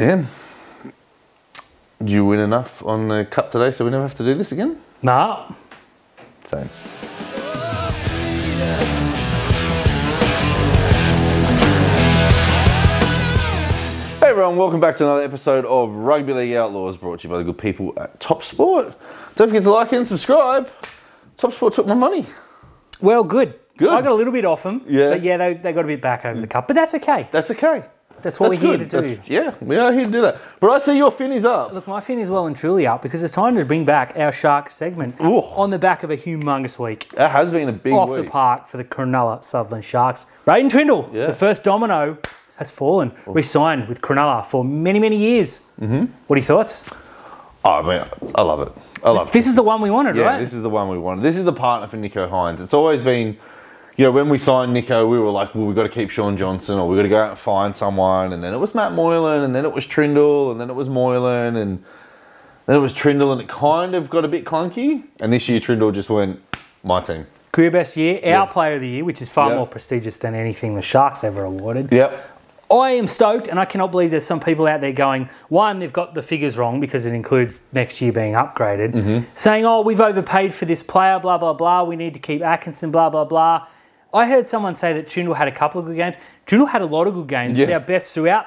Dan, did you win enough on the cup today so we never have to do this again? Nah. Same. Hey everyone, welcome back to another episode of Rugby League Outlaws, brought to you by the good people at Top Sport. Don't forget to like and subscribe. Top Sport took my money. Well, good. Good. I got a little bit off them. Yeah. But yeah, they got a bit back over the cup. But that's okay. That's okay. That's what we're here to do. Yeah, we are here to do that. But I see your fin is up. Look, my fin is well and truly up because it's time to bring back our shark segment on the back of a humongous week. That has been a big Off week. the park for the Cronulla Sutherland Sharks. Braden Trindle, the first domino, has fallen. Re-signed with Cronulla for many, many years. Mm-hmm. What are your thoughts? Oh, I mean, I love it. I love it. This is the one we wanted, right? Yeah, this is the one we wanted. This is the partner for Nicho Hynes. It's always been, you know, when we signed Nicho, we were like, well, we've got to keep Sean Johnson, or we've got to go out and find someone. And then it was Matt Moylan, and then it was Trindle, and then it was Moylan, and then it was Trindle, and it kind of got a bit clunky. And this year, Trindle just went, my team. Career best year, our player of the year, which is far more prestigious than anything the Sharks ever awarded. Yep. I am stoked, and I cannot believe there's some people out there going, one, they've got the figures wrong because it includes next year being upgraded, saying, oh, we've overpaid for this player, blah, blah, blah, we need to keep Atkinson, blah, blah, blah. I heard someone say that Trindle had a couple of good games. Trindle had a lot of good games. It was our best throughout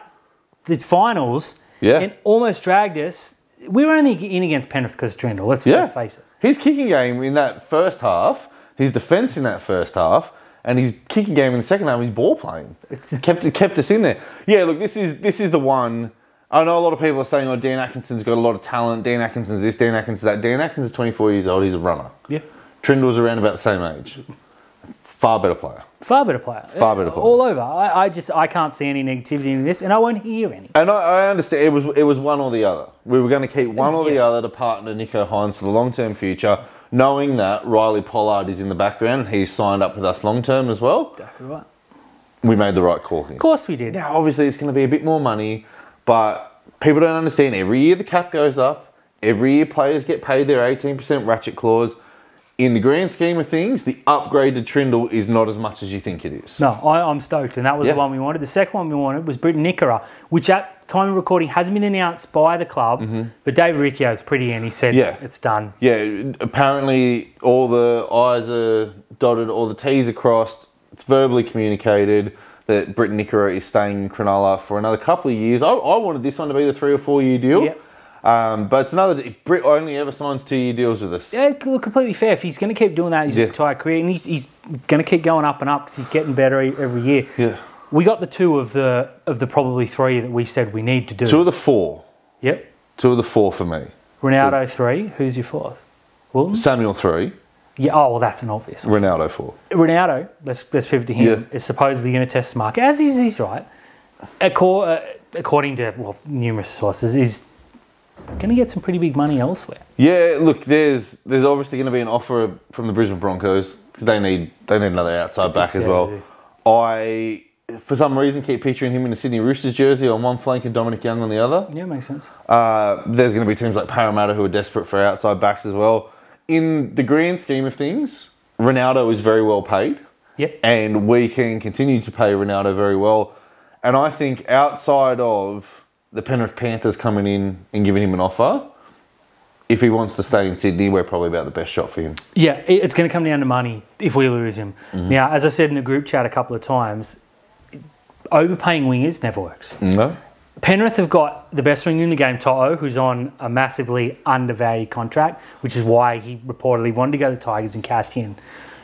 the finals and almost dragged us. We were only in against Penrith because of Trindle, let's face it. His kicking game in that first half, his defence in that first half, and his kicking game in the second half, his ball playing. It's kept us in there. Yeah, look, this is the one. I know a lot of people are saying, oh, Dan Atkinson's got a lot of talent. Dan Atkinson's this, Dan Atkinson's that. Dan Atkinson's 24 years old. He's a runner. Yeah. Trindle's around about the same age. Far better player. Far better player. Far better player. All over. I can't see any negativity in this, and I won't hear any. And I understand it was one or the other. We were going to keep one or the other to partner Nicho Hynes for the long-term future, knowing that Riley Pollard is in the background. He's signed up with us long-term as well. Exactly right. We made the right call here. Of course we did. Now, obviously, it's going to be a bit more money, but people don't understand. Every year the cap goes up. Every year players get paid their 18% ratchet clause. In the grand scheme of things, the upgrade to Trindle is not as much as you think it is. No, I'm stoked, and that was the one we wanted. The second one we wanted was Briton Nikora, which at time of recording hasn't been announced by the club, but David Riccio is pretty in. He said it's done. Yeah, apparently all the I's are dotted, all the T's are crossed. It's verbally communicated that Briton Nikora is staying in Cronulla for another couple of years. I wanted this one to be the 3 or 4 year deal. Yep. But it's another. Brit only ever signs 2 year deals with us. Yeah, look, completely fair. If he's going to keep doing that his entire career, and he's going to keep going up and up because he's getting better every year. Yeah, we got the two of the probably three that we said we need to do. 2 of the 4. Yep. 2 of the 4 for me. Ronaldo 3. Who's your 4th? Wilton? Samuel 3. Yeah. Oh well, that's an obvious one. Ronaldo 4. Ronaldo. Let's pivot to him. Is supposedly going to test the market, as is he's right. According to numerous sources, is going to get some pretty big money elsewhere. Yeah, look, there's obviously going to be an offer from the Brisbane Broncos. They need another outside back as well. I, for some reason, keep picturing him in a Sydney Roosters jersey on one flank and Dominic Young on the other. Yeah, makes sense. There's going to be teams like Parramatta who are desperate for outside backs as well. In the grand scheme of things, Ronaldo is very well paid. Yep. And we can continue to pay Ronaldo very well. And I think outside of the Penrith Panthers coming in and giving him an offer, if he wants to stay in Sydney, we're probably about the best shot for him. Yeah, it's going to come down to money if we lose him. Now, as I said in the group chat a couple of times, overpaying wingers never works. No. Penrith have got the best winger in the game, To'o, who's on a massively undervalued contract, which is why he reportedly wanted to go to the Tigers and cash in.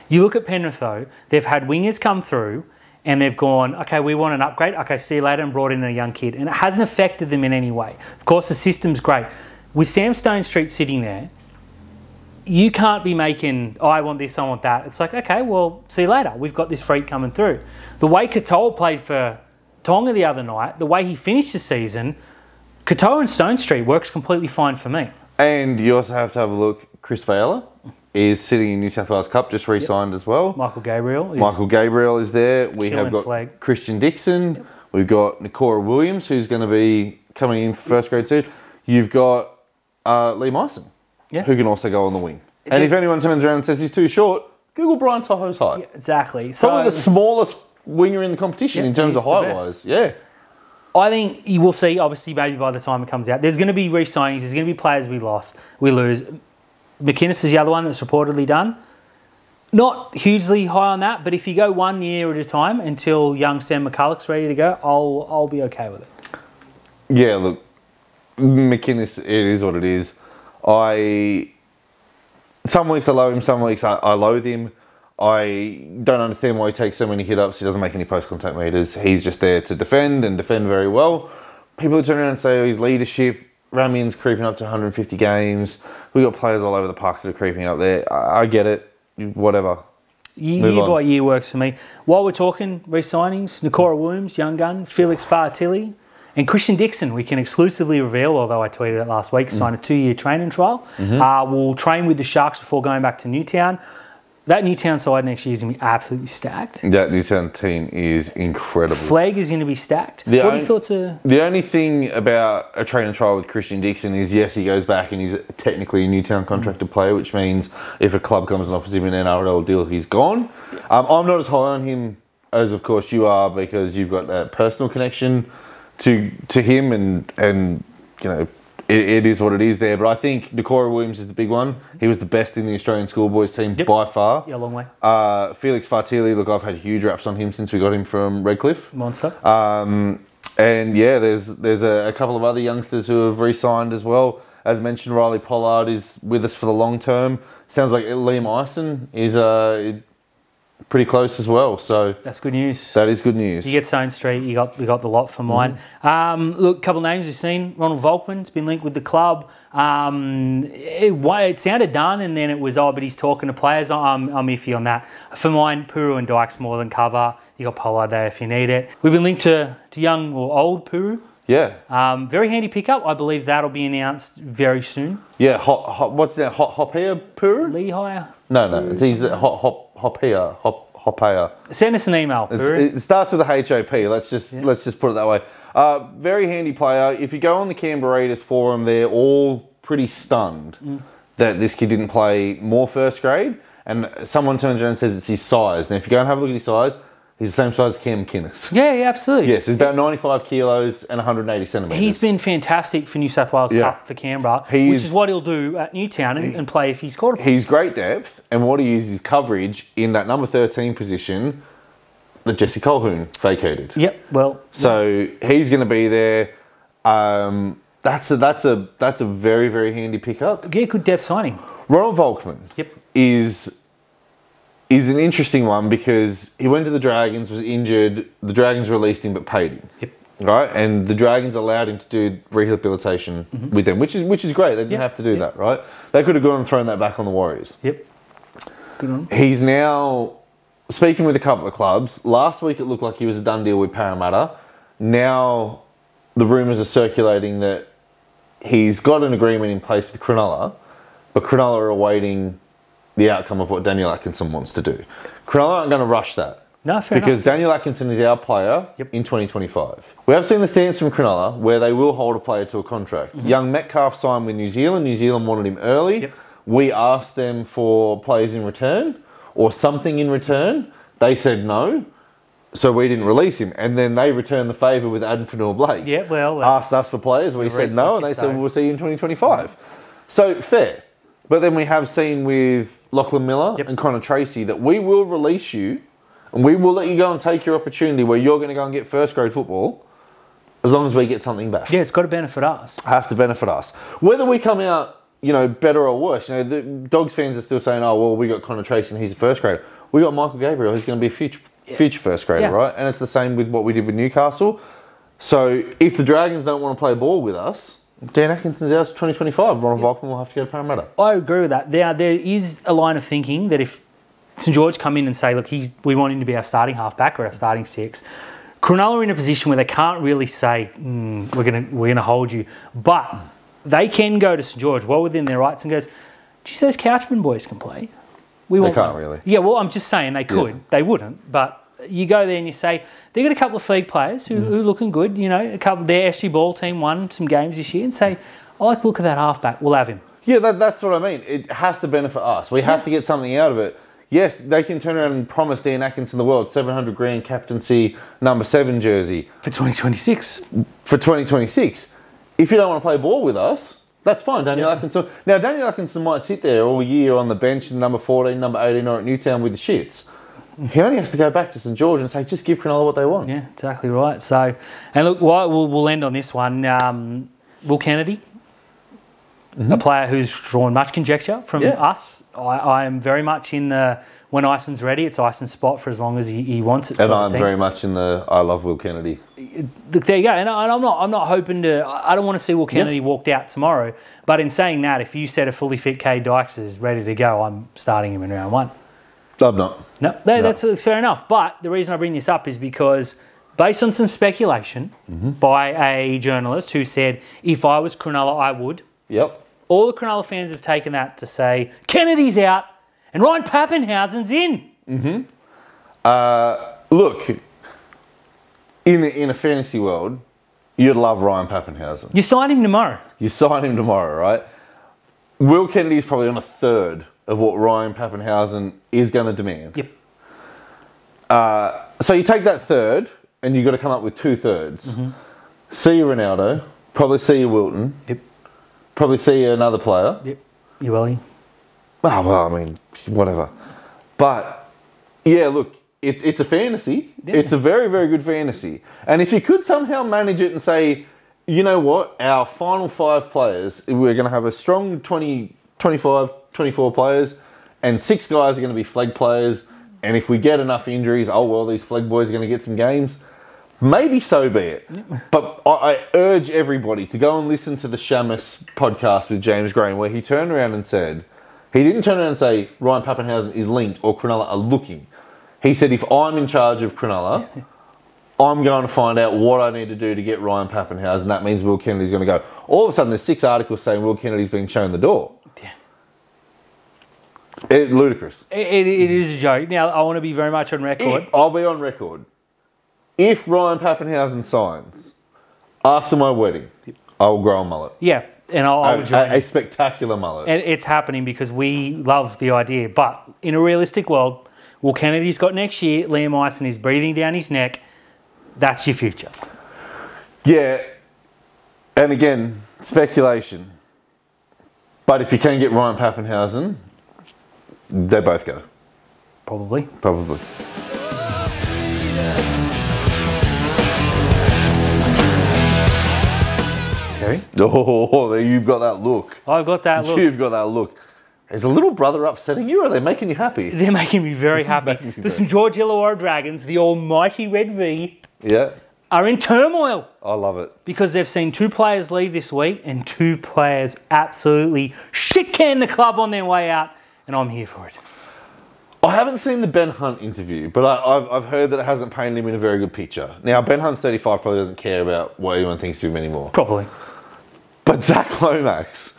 You look at Penrith, though, they've had wingers come through and they've gone, okay, we want an upgrade. Okay, see you later, and brought in a young kid. And it hasn't affected them in any way. Of course, the system's great. With Sam Stonestreet sitting there, you can't be making, oh, I want this, I want that. It's like, okay, well, see you later. We've got this freak coming through. The way Katoa played for Tonga the other night, the way he finished the season, Katoa and Stonestreet works completely fine for me. And you also have to have a look, Chris Vela is sitting in New South Wales Cup, just re-signed as well. Michael Gabriel is there. We have got Christian Dixon. Yep. We've got Nikora Williams, who's going to be coming in for first grade soon. You've got Lee Myson, who can also go on the wing. And if anyone turns around and says he's too short, Google Brian Toho's height. Yeah, exactly. Probably the smallest winger in the competition in terms of height-wise. Yeah. I think you will see, obviously, maybe by the time it comes out, there's going to be re-signings, there's going to be players we lose. McInnes is the other one that's reportedly done. Not hugely high on that, but if you go 1 year at a time until young Sam McCulloch's ready to go, I'll be okay with it. Yeah, look, McInnes, it is what it is. Some weeks I love him, some weeks I loathe him. I don't understand why he takes so many hit-ups. He doesn't make any post-contact meters. He's just there to defend and defend very well. People turn around and say, oh, his leadership, Ramian's creeping up to 150 games. We've got players all over the park that are creeping up there. I get it. Whatever. Year by year works for me. While we're talking re-signings, Nakora Williams, young gun, Felix Fa'atili, and Christian Dixon, we can exclusively reveal, although I tweeted it last week, signed a 2-year training trial. We'll train with the Sharks before going back to Newtown. That Newtown side next year is going to be absolutely stacked. That Newtown team is incredible. Flag is going to be stacked. What are your thoughts? The only thing about a training trial with Christian Dixon is, yes, he goes back and he's technically a Newtown contracted player, which means if a club comes and offers him an NRL deal, he's gone. I'm not as high on him as, of course, you are, because you've got that personal connection to him, and you know, it is what it is there. But I think Nakora Williams is the big one. He was the best in the Australian schoolboys team by far. Yeah, a long way. Felix Fa'atili, look, I've had huge raps on him since we got him from Redcliffe. Monster. And yeah, there's a couple of other youngsters who have re-signed as well. As mentioned, Riley Pollard is with us for the long term. Sounds like Liam Ison is pretty close as well. So that's good news. That is good news. You get Stone Street, you got the lot for mine. Look, a couple of names we've seen. Ronald Volkman's been linked with the club. It sounded done, and then it was, but he's talking to players. I'm iffy on that. For mine, Puru and Dykes more than cover. You got Pollard there if you need it. We've been linked to young or old Puru. Yeah. Very handy pickup. I believe that'll be announced very soon. Yeah. What's that? Hopea Puru? Lehigh? No. He's Hopea. Send us an email. It starts with a HOP. Let's just put it that way. Very handy player. If you go on the Canberra Raiders forum, they're all pretty stunned that this kid didn't play more first grade. And someone turns around and says it's his size. Now, if you go and have a look at his size, he's the same size as Cam McInnes. Yeah, absolutely. Yes, he's about 95 kilos and 180 centimetres. He's been fantastic for New South Wales Cup for Canberra, which is what he'll do at Newtown and play if he's quarterback. He's great depth, and what he is coverage in that number 13 position that Jesse Colquhoun vacated. Yep, well. So he's going to be there. That's a very, very handy pickup. Yeah, good depth signing. Ronald Volkman is an interesting one because he went to the Dragons, was injured. The Dragons released him but paid him. Yep. Right, and the Dragons allowed him to do rehabilitation with them, which is great. They didn't have to do that, right? They could have gone and thrown that back on the Warriors. Yep. Good on. He's now speaking with a couple of clubs. Last week it looked like he was a done deal with Parramatta. Now the rumours are circulating that he's got an agreement in place with Cronulla, but Cronulla are awaiting the outcome of what Daniel Atkinson wants to do. Cronulla aren't going to rush that. No, fair because enough. Daniel Atkinson is our player in 2025. We have seen the stance from Cronulla where they will hold a player to a contract. Young Metcalf signed with New Zealand. New Zealand wanted him early. We asked them for players in return or something in return. They said no, so we didn't release him. And then they returned the favour with Adam Fanua-Blake. Asked us for players. We said no, and they said, well, we'll see you in 2025. So, fair. But then we have seen with Lachlan Miller and Connor Tracy that we will release you and we will let you go and take your opportunity where you're going to go and get first grade football as long as we get something back. Yeah, it's got to benefit us. It has to benefit us. Whether we come out, better or worse, the Dogs fans are still saying, oh, well, we got Connor Tracy and he's a first grader. We got Michael Gabriel, who's going to be a future first grader, right? And it's the same with what we did with Newcastle. So if the Dragons don't want to play ball with us, Dan Atkinson's ours for 2025. Ronald Volkman will have to go to Parramatta. I agree with that. There is a line of thinking that if St George come in and say, look, we want him to be our starting halfback or our starting six, Cronulla are in a position where they can't really say, we're gonna hold you. But they can go to St George well within their rights and goes, geez, those Couchman boys can play. They can't really. Yeah, well, I'm just saying they could. Yeah. They wouldn't. But you go there and you say, they've got a couple of fleet players who are looking good. A couple. Their SG Ball team won some games this year and say, I like the look of that halfback. We'll have him. Yeah, that's what I mean. It has to benefit us. We have to get something out of it. Yes, they can turn around and promise Dean Atkinson the world, 700 grand captaincy, number 7 jersey. For 2026. For 2026. If you don't want to play ball with us, that's fine, Daniel Atkinson. Now, Daniel Atkinson might sit there all year on the bench in number 14, number 18 or at Newtown with the shits. He only has to go back to St George and say, just give Cronulla what they want. Yeah, exactly right. So, and look, we'll end on this one. Will Kennedy, a player who's drawn much conjecture from us. I am very much in the, when Ison's ready, it's Ison's spot for as long as he wants it. And I'm very much in the, I love Will Kennedy. Look, there you go. And I'm not hoping to, I don't want to see Will Kennedy walked out tomorrow. But in saying that, if you said a fully fit Kay Dykes is ready to go, I'm starting him in round 1. I'm not. No, that's fair enough. But the reason I bring this up is because based on some speculation by a journalist who said, if I was Cronulla, I would. Yep. All the Cronulla fans have taken that to say, Kennedy's out and Ryan Pappenhausen's in. Look, in a fantasy world, you'd love Ryan Pappenhausen. You sign him tomorrow. You sign him tomorrow, right? Will Kennedy's probably on a third of what Ryan Pappenhausen is going to demand. Yep. So you take that third, and you've got to come up with 2/3. See your Ronaldo, probably see your Wilton. Yep. Probably see another player. Yep. You Welly. Oh, well, I mean, whatever. But, yeah, look, it's a fantasy. Yeah. It's a very, very good fantasy. And if you could somehow manage it and say, you know what, our final 5 players, we're going to have a strong 20, 25, 24 players, and 6 guys are going to be flag players. And if we get enough injuries, oh, well, these flag boys are going to get some games. Maybe so be it. But I urge everybody to go and listen to the Shamus podcast with James Green, where he turned around and said, he didn't turn around and say Ryan Pappenhausen is linked or Cronulla are looking. He said, if I'm in charge of Cronulla, I'm going to find out what I need to do to get Ryan Pappenhausen. That means Will Kennedy's going to go. All of a sudden, there's 6 articles saying Will Kennedy's being shown the door. Ludicrous. It is a joke. Now, I want to be very much on record. I'll be on record. If Ryan Pappenhausen signs after my wedding, I will grow a mullet. Yeah, and I'll join a spectacular mullet. And it's happening because we love the idea. But in a realistic world, Will Kennedy's got next year, Liam Ison is breathing down his neck. That's your future. Yeah, and again, speculation. But if you can get Ryan Pappenhausen, they both go. Probably. Terry? Oh, you've got that look. I've got that look. You've got that look. Is a little brother upsetting you, or are they making you happy? They're making me very happy. The St George Illawarra Dragons, the almighty Red V, are in turmoil. I love it. Because they've seen 2 players leave this week and 2 players absolutely shit-can the club on their way out, and I'm here for it. I haven't seen the Ben Hunt interview, but I've heard that it hasn't painted him in a very good picture. Now, Ben Hunt's 35, probably doesn't care about what anyone thinks of him anymore. Probably. But Zach Lomax,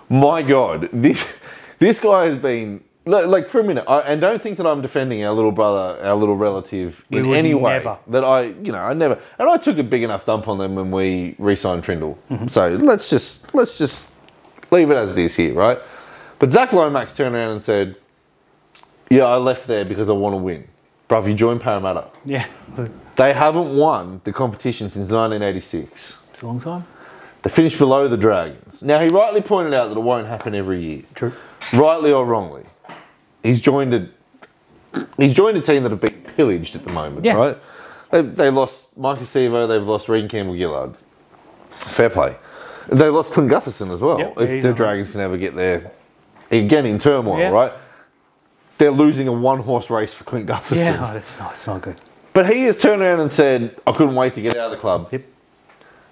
my God, this guy has been, like, for a minute, and don't think that I'm defending our little brother, our little relative in any way. Never. That I never, and I took a big enough dump on them when we re-signed Trindle. So let's just leave it as it is here, right? But Zach Lomax turned around and said, yeah, I left there because I want to win. Bruv, you joined Parramatta. Yeah. They haven't won the competition since 1986. It's a long time. They finished below the Dragons. Now, he rightly pointed out that it won't happen every year. True. Rightly or wrongly. He's joined a team that have been pillaged at the moment, right? They lost Mike Acevo, they've lost Regan Campbell-Gillard. Fair play. They lost Clint Gutherson as well, if the Dragons can ever get there. Again, in turmoil, right? They're losing a 1-horse race for Clint Gutherson. Yeah, it's not good. But he has turned around and said, I couldn't wait to get out of the club. Yep.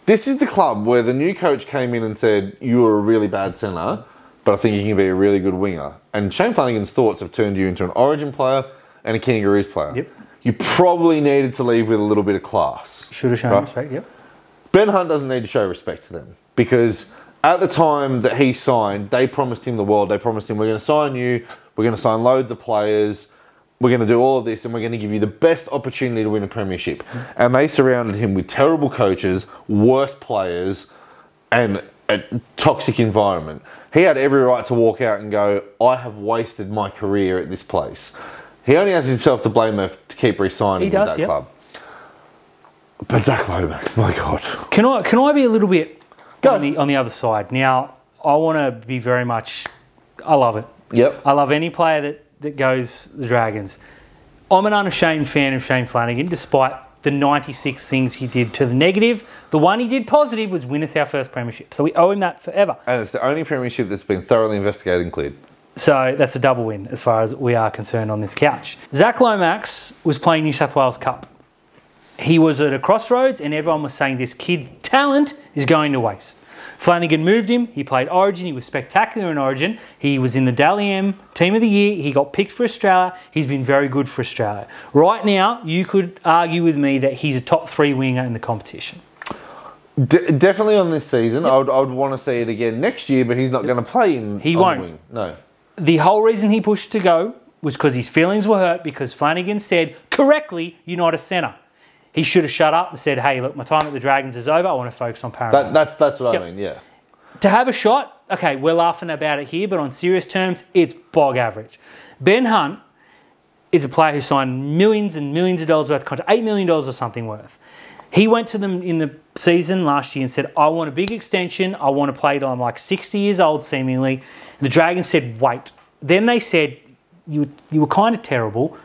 This is the club where the new coach came in and said, you were a really bad centre, but I think you can be a really good winger. And Shane Flanagan's thoughts have turned you into an Origin player and a Kangaroos player. Yep. You probably needed to leave with a little bit of class. Should have shown respect, yep. Ben Hunt doesn't need to show respect to them because at the time that he signed, they promised him the world. They promised him, we're going to sign you, we're going to sign loads of players, we're going to do all of this, and we're going to give you the best opportunity to win a premiership. And they surrounded him with terrible coaches, worse players, and a toxic environment. He had every right to walk out and go, I have wasted my career at this place. He only has himself to blame to keep re-signing with that club. But Zach Lomax, my God. Can I be a little bit on the other side? Now, I want to be very much... I love it. Yep. I love any player that goes the Dragons. I'm an unashamed fan of Shane Flanagan, despite the 96 things he did to the negative. The one he did positive was win us our first premiership. So we owe him that forever. And it's the only premiership that's been thoroughly investigated and cleared. So that's a double win as far as we are concerned on this couch. Zach Lomax was playing New South Wales Cup. He was at a crossroads and everyone was saying this kid's talent is going to waste. Flanagan moved him. He played Origin. He was spectacular in Origin. He was in the Dally M Team of the Year. He got picked for Australia. He's been very good for Australia. Right now, you could argue with me that he's a top 3 winger in the competition. Definitely on this season. Yep. I would want to see it again next year, but he's not going to play in. He won't. The wing. No. The whole reason he pushed to go was because his feelings were hurt because Flanagan said, correctly, you're not a centre. He should have shut up and said, hey, look, my time at the Dragons is over. I want to focus on Parramatta. That's what I mean, yeah. To have a shot, okay, we're laughing about it here, but on serious terms, it's bog average. Ben Hunt is a player who signed millions and millions of dollars worth of contract, $8 million or something worth. He went to them in the season last year and said, I want a big extension. I want to play till I'm like 60 years old, seemingly. And the Dragons said, wait. Then they said, you were kind of terrible.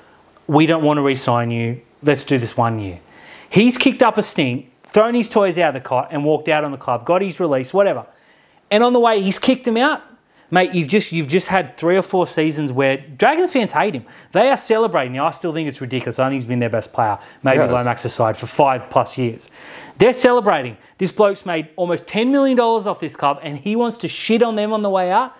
We don't want to re-sign you. Let's do this 1 year. He's kicked up a stink, thrown his toys out of the cot and walked out on the club, got his release, whatever. And on the way, he's kicked him out. Mate, you've just had 3 or 4 seasons where Dragons fans hate him. They are celebrating. Now, I still think it's ridiculous. I think he's been their best player, maybe Lomax aside, for 5+ years. They're celebrating. This bloke's made almost $10 million off this club and he wants to shit on them on the way out.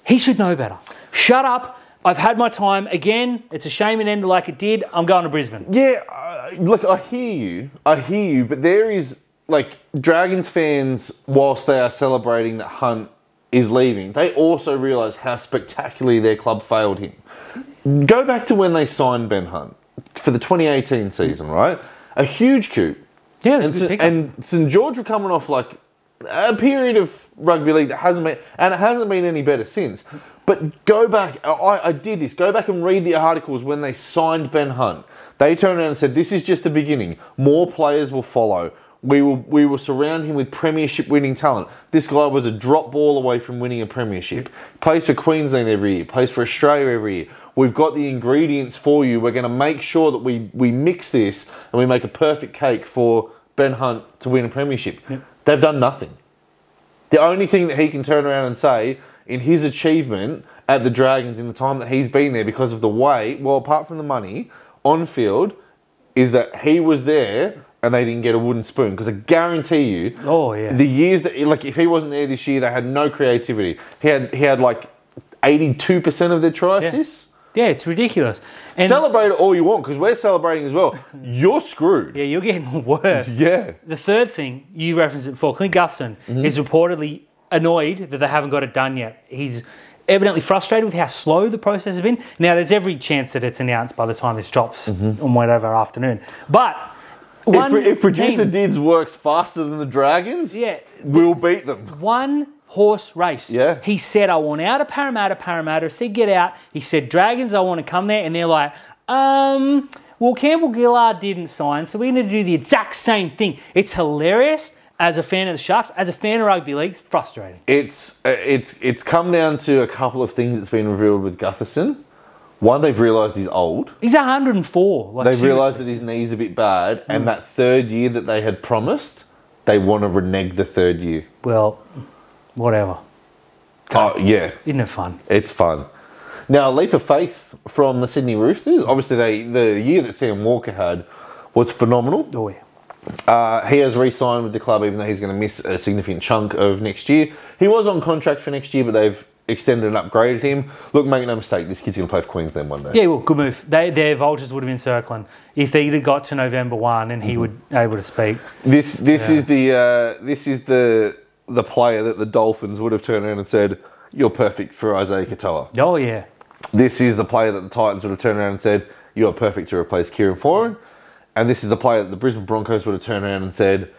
He should know better. Shut up. I've had my time. Again, it's a shame it ended like it did. I'm going to Brisbane. Yeah, look, I hear you, but there is, like, Dragons fans, whilst they are celebrating that Hunt is leaving, they also realise how spectacularly their club failed him. Go back to when they signed Ben Hunt for the 2018 season, right? A huge coup. Yeah, it was a good pickup. And St George were coming off, like, a period of rugby league that hasn't been, and it hasn't been any better since. But go back, I did this, go back and read the articles when they signed Ben Hunt. They turned around and said, this is just the beginning. More players will follow. We will surround him with premiership winning talent. This guy was a drop ball away from winning a premiership. Plays for Queensland every year, plays for Australia every year. We've got the ingredients for you. We're going to make sure that we mix this and we make a perfect cake for Ben Hunt to win a premiership. Yep. They've done nothing. The only thing that he can turn around and say in his achievement at the Dragons in the time that he's been there because of the way, well, apart from the money, on field, is that he was there and they didn't get a wooden spoon. Because I guarantee you, the years that, like, if he wasn't there this year, they had no creativity. He had like 82% of their try assists. Yeah, it's ridiculous. And celebrate it all you want, because we're celebrating as well. You're screwed. Yeah, you're getting worse. Yeah. The third thing, you referenced it before, Clint Gutherson is reportedly annoyed that they haven't got it done yet. He's evidently frustrated with how slow the process has been. Now, there's every chance that it's announced by the time this drops on whatever afternoon. But if producer Dids works faster than the Dragons, we'll beat them. One horse race. Yeah. He said, I want out of Parramatta. Parramatta said, get out. He said, Dragons, I want to come there. And they're like, well, Campbell Gillard didn't sign, so we're going to do the exact same thing. It's hilarious. As a fan of the Sharks, as a fan of rugby league, it's frustrating. It's come down to a couple of things that's been revealed with Gutherson. One, they've realised he's old. He's 104. They've realised that his knee's a bit bad, and that third year that they had promised, they want to renege the third year. Well, whatever. Oh, yeah. Isn't it fun? It's fun. Now, a leap of faith from the Sydney Roosters. Obviously, the year that Sam Walker had was phenomenal. Oh, yeah. He has re-signed with the club, even though he's going to miss a significant chunk of next year. He was on contract for next year, but they've extended and upgraded him. Look, make no mistake, this kid's going to play for Queensland one day. Yeah, well, good move. Their vultures would have been circling if they'd have got to November 1 and he would able to speak. This is the player that the Dolphins would have turned around and said, you're perfect for Isaiah Katoa. Oh, yeah. This is the player that the Titans would have turned around and said, you are perfect to replace Kieran Foran. And this is the player that the Brisbane Broncos would have turned around and said,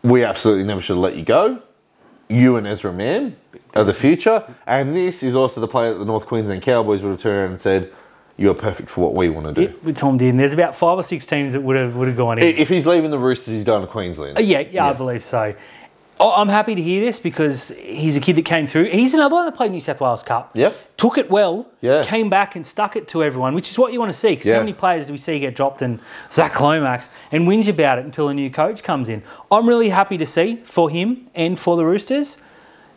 we absolutely never should have let you go. you and Ezra Mann are the future, and this is also the player that the North Queensland Cowboys would have turned around and said, you're perfect for what we want to do. With Tom Dearden, there's about 5 or 6 teams that would have gone in. If he's leaving the Roosters, he's going to Queensland. Yeah, I believe so. I'm happy to hear this because he's a kid that came through. He's another one that played New South Wales Cup. Yep. Took it well, Yeah. came back and stuck it to everyone, which is what you want to see. Because how many players do we see get dropped in Zach Lomax and whinge about it until a new coach comes in? I'm really happy to see for him and for the Roosters.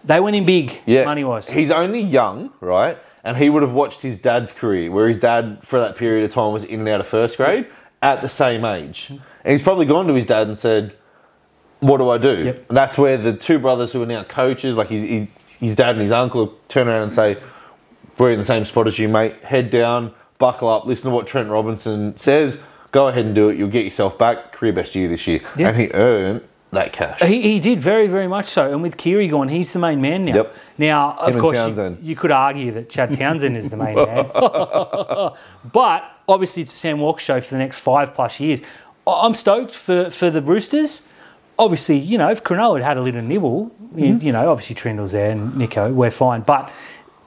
They went in big, money-wise. He's only young, right? And he would have watched his dad's career, where his dad, for that period of time, was in and out of first grade at the same age. And he's probably gone to his dad and said, what do I do? Yep. And that's where the two brothers who are now coaches, like his dad and his uncle, turn around and say, we're in the same spot as you, mate. Head down, buckle up, listen to what Trent Robinson says, go ahead and do it. You'll get yourself back. Career best year this year. Yep. And he earned that cash. He did very, very much so. And with Keary gone, he's the main man now. Yep. Now, of course, you could argue that Chad Townsend is the main man. But obviously, it's a Sam Walker show for the next 5+ years. I'm stoked for the Roosters. Obviously, if Cronulla had a little nibble, obviously Trindle's there and Nico, we're fine. But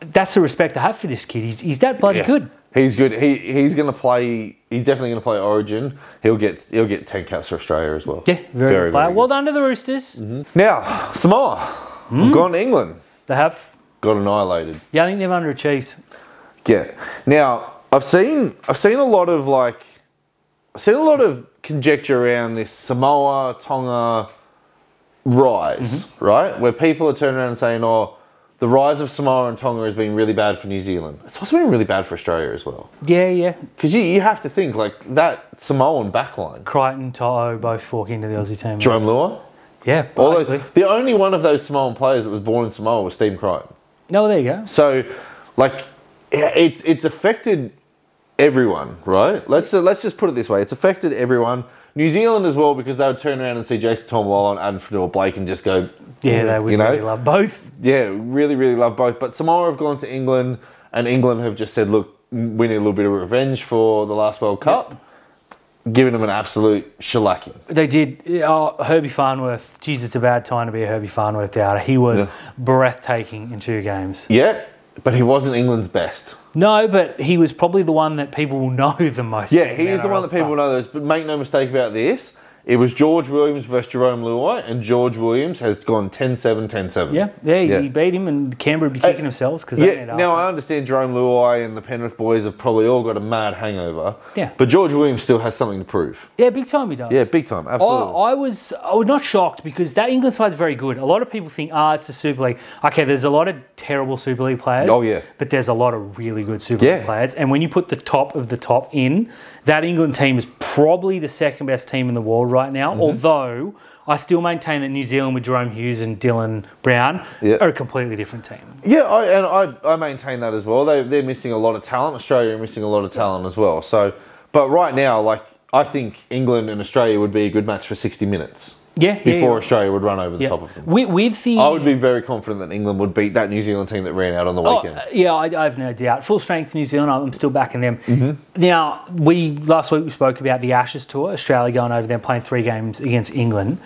that's the respect I have for this kid. He's that bloody good. He's good. He's going to play. He's definitely going to play Origin. He'll get 10 caps for Australia as well. Yeah, very good player. Well done to the Roosters. Now Samoa have gone to England. They have Got annihilated. Yeah, I think they've underachieved. Yeah. Now I've seen a lot of conjecture around this Samoa Tonga rise, right? Where people are turning around and saying, "Oh, the rise of Samoa and Tonga has been really bad for New Zealand. It's also been really bad for Australia as well." Yeah. Because you have to think, like, that Samoan backline. Crichton, To'o both walk into the Aussie team. Jerome Luai? Yeah, Although the only one of those Samoan players that was born in Samoa was Stephen Crichton. No, there you go. So, like, it's affected everyone, right? Let's just put it this way. It's affected everyone. New Zealand as well, because they would turn around and see Jason Taumalolo and Adam Fedor-Blake and just go... Yeah, they would really love both. Yeah, really, really love both. But Samoa have gone to England, and England have just said, look, we need a little bit of revenge for the last World Cup. Giving them an absolute shellacking. They did. Herbie Farnworth. Geez, it's a bad time to be a Herbie Farnworth doubter. He was breathtaking in 2 games. Yeah, but he wasn't England's best. No, but he was probably the one that people will know the most. Yeah, he is the one that people will know those. But make no mistake about this. It was George Williams versus Jerome Luai, and George Williams has gone 10-7, 10-7. Yeah, he beat him, and Canberra would be kicking themselves because they ended up. Now, I understand Jerome Luai and the Penrith boys have probably all got a mad hangover. Yeah. But George Williams still has something to prove. Yeah, big time he does. Yeah, big time, absolutely. I was not shocked because that England side's very good. A lot of people think, it's the Super League. Okay, there's a lot of terrible Super League players. Oh, yeah. But there's a lot of really good Super League players. And when you put the top of the top in, that England team is probably the second best team in the world right now, although I still maintain that New Zealand with Jerome Hughes and Dylan Brown are a completely different team. Yeah, I maintain that as well. They're missing a lot of talent. Australia are missing a lot of talent as well. So, but right now, like, I think England and Australia would be a good match for 60 minutes. Before Australia would run over the top of them. I would be very confident that England would beat that New Zealand team that ran out on the weekend. I have no doubt. Full strength New Zealand, I'm still backing them. Now, last week we spoke about the Ashes tour, Australia going over there playing 3 games against England.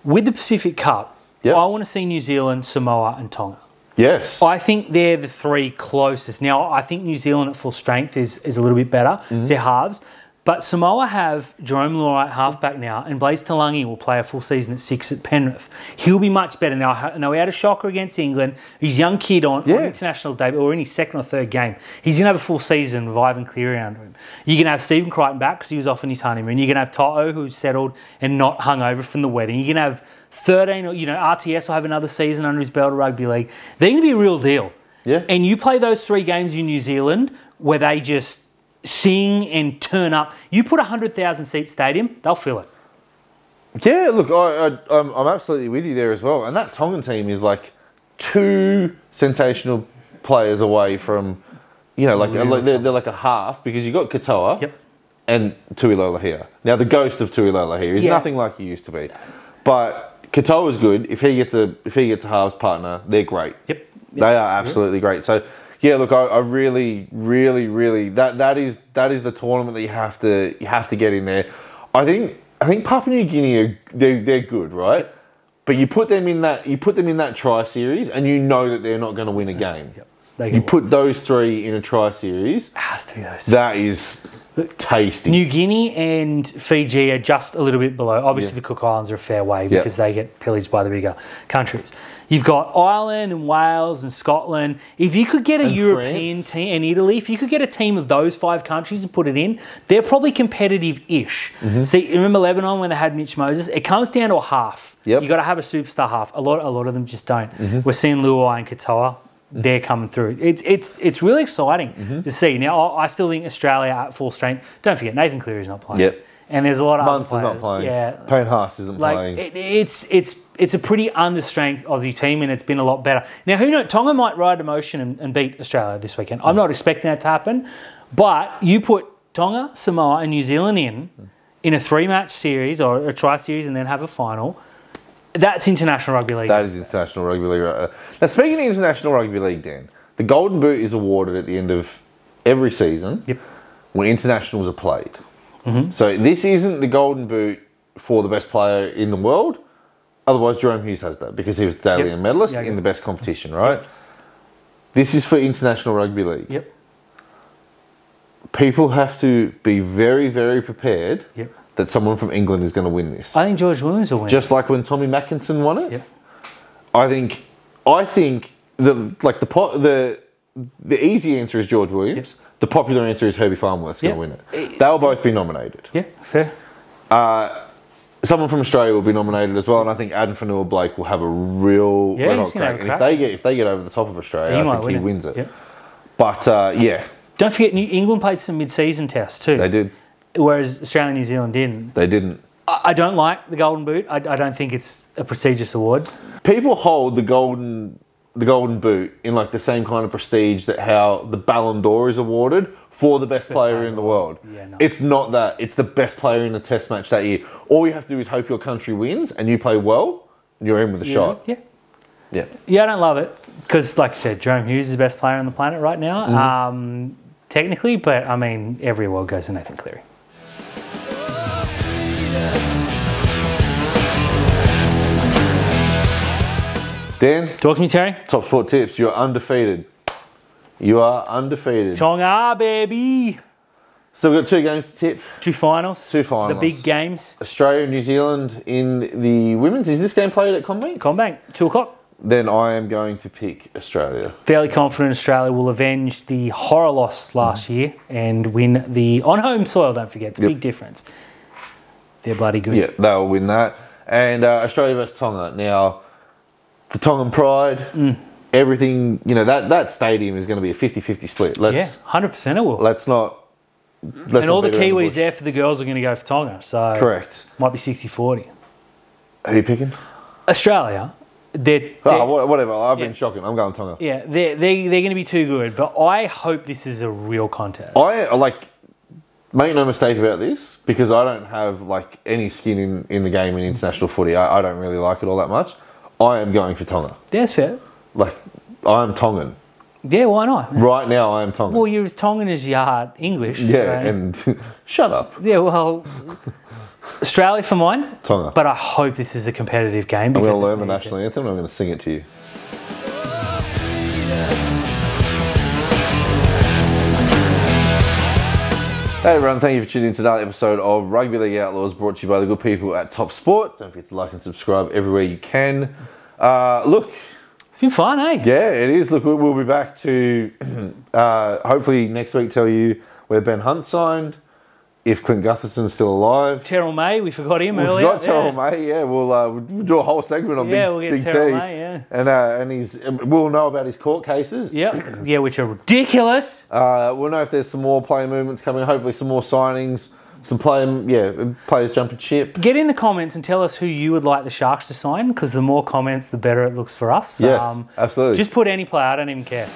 With the Pacific Cup, I want to see New Zealand, Samoa and Tonga. Yes. I think they're the 3 closest. Now, I think New Zealand at full strength is a little bit better. It's their halves. But Samoa have Jerome Luai at halfback now, and Blaise Talangi will play a full season at 6 at Penrith. He'll be much better now. Now, he had a shocker against England. He's a young kid on international debut, or in his 2nd or 3rd game. He's going to have a full season with Ivan Cleary under him. You're going to have Stephen Crichton back because he was off on his honeymoon. You're going to have To'o, who's settled and not hungover from the wedding. You're going to have 13, RTS will have another season under his belt of rugby league. They're going to be a real deal. Yeah. And you play those 3 games in New Zealand where they just sing and turn up. You put a 100,000 seat stadium, they'll fill it. Yeah, look, I'm absolutely with you there as well. And that Tongan team is like 2 sensational players away from, they're like a half, because you got Katoa and Tuilola here. Now, the ghost of Tuilola here is nothing like he used to be, but Katoa's good. If he gets a halves partner, they're great. They are absolutely great. So. Yeah, look, I really, really, really that is the tournament that you have to get in there. I think Papua New Guinea they're good, right? But you put them in that try series, and you know that they're not going to win a game. Yep. You put those three in a try series. It has to be those. That is tasty. New Guinea and Fiji are just a little bit below. Obviously, the Cook Islands are a fair way because they get pillaged by the bigger countries. You've got Ireland and Wales and Scotland. If you could get a European team, and Italy, if you could get a team of those 5 countries and put it in, they're probably competitive-ish. See, remember Lebanon when they had Mitch Moses? It comes down to a half. Yep. You got to have a superstar half. A lot of them just don't. We're seeing Luai and Katoa. They're coming through. It's really exciting to see. Now, I still think Australia at full strength. Don't forget, Nathan Cleary's not playing. Yep. And there's a lot of Munster's other players. not playing. Yeah. Payne Haas isn't playing. It's a pretty understrength Aussie team, and it's been a lot better. Now, who knows? Tonga might ride emotion and beat Australia this weekend. I'm not expecting that to happen, but you put Tonga, Samoa, and New Zealand in a 3-match series or a try series, and then have a final. That's International Rugby League. That is International Rugby League. Now, speaking of International Rugby League, Dan, the Golden Boot is awarded at the end of every season when internationals are played. So this isn't the Golden Boot for the best player in the world. Otherwise, Jerome Hughes has that because he was daily a medalist in the best competition, right? This is for International Rugby League. People have to be very, very prepared that someone from England is going to win this. I think George Williams will win. Just like when Tommy Mackinson won it. I think the easy answer is George Williams. The popular answer is Herbie Farnworth's going to win it. They'll both be nominated. Yeah, fair. Someone from Australia will be nominated as well, and I think Adam Fanua-Blake will have a real red hot crack. And if they get over the top of Australia, I think he wins it. But don't forget, England played some mid-season tests too. They did. Whereas Australia and New Zealand didn't. They didn't. I don't like the Golden Boot. I don't think it's a prestigious award. People hold the Golden Boot in like the same kind of prestige that how the Ballon d'Or is awarded for the best player in the world. It's not that. It's the best player in the test match that year. All you have to do is hope your country wins and you play well and you're in with a shot. Yeah, I don't love it because, like I said, Jerome Hughes is the best player on the planet right now, technically, but I mean, every award goes to Nathan Cleary. Dan, talk to me, Terry. Top Sport Tips. You're undefeated. You are undefeated. Tonga, baby. So we've got 2 games to tip. 2 finals. 2 finals. The big games. Australia and New Zealand in the women's. Is this game played at CommBank? CommBank, 2 o'clock. Then I am going to pick Australia. Fairly confident Australia will avenge the horror loss last year and win the on home soil. Don't forget the big difference. They're bloody good. Yeah, they'll win that. And Australia versus Tonga. Now, the Tongan pride, everything, that stadium is going to be a 50-50 split. 100% it will. Let's not all the Kiwis there for the girls are going to go for Tonga. So correct. Might be 60-40. Who are you picking? Australia. They're whatever. I've been shocking. I'm going Tonga. Yeah, they're going to be too good. But I hope this is a real contest. Make no mistake about this, because I don't have any skin in the game in international footy. I don't really like it all that much. I am going for Tonga. That's fair. I am Tongan. Yeah, why not? Right now, I am Tongan. Well, you're as Tongan as you are English. Yeah, and shut up. Yeah, well, Australia for mine. Tonga. But I hope this is a competitive game. I'm going to learn the national anthem and I'm going to sing it to you. Hey everyone, thank you for tuning in to another episode of Rugby League Outlaws, brought to you by the good people at Top Sport. Don't forget to like and subscribe everywhere you can. Look, it's been fun, eh? Yeah, it is. Look, we'll be back to hopefully next week tell you where Ben Hunt signed, if Clint Gutherson's still alive. Terrell May, we forgot him earlier. We forgot Terrell May, yeah. We'll do a whole segment on Big Terrell T. May, yeah. And we'll know about his court cases. Yep. Yeah, which are ridiculous. We'll know if there's some more player movements coming, hopefully some more signings, some players jumping ship. Get in the comments and tell us who you would like the Sharks to sign, because the more comments, the better it looks for us. Yes, absolutely. Just put any player, I don't even care.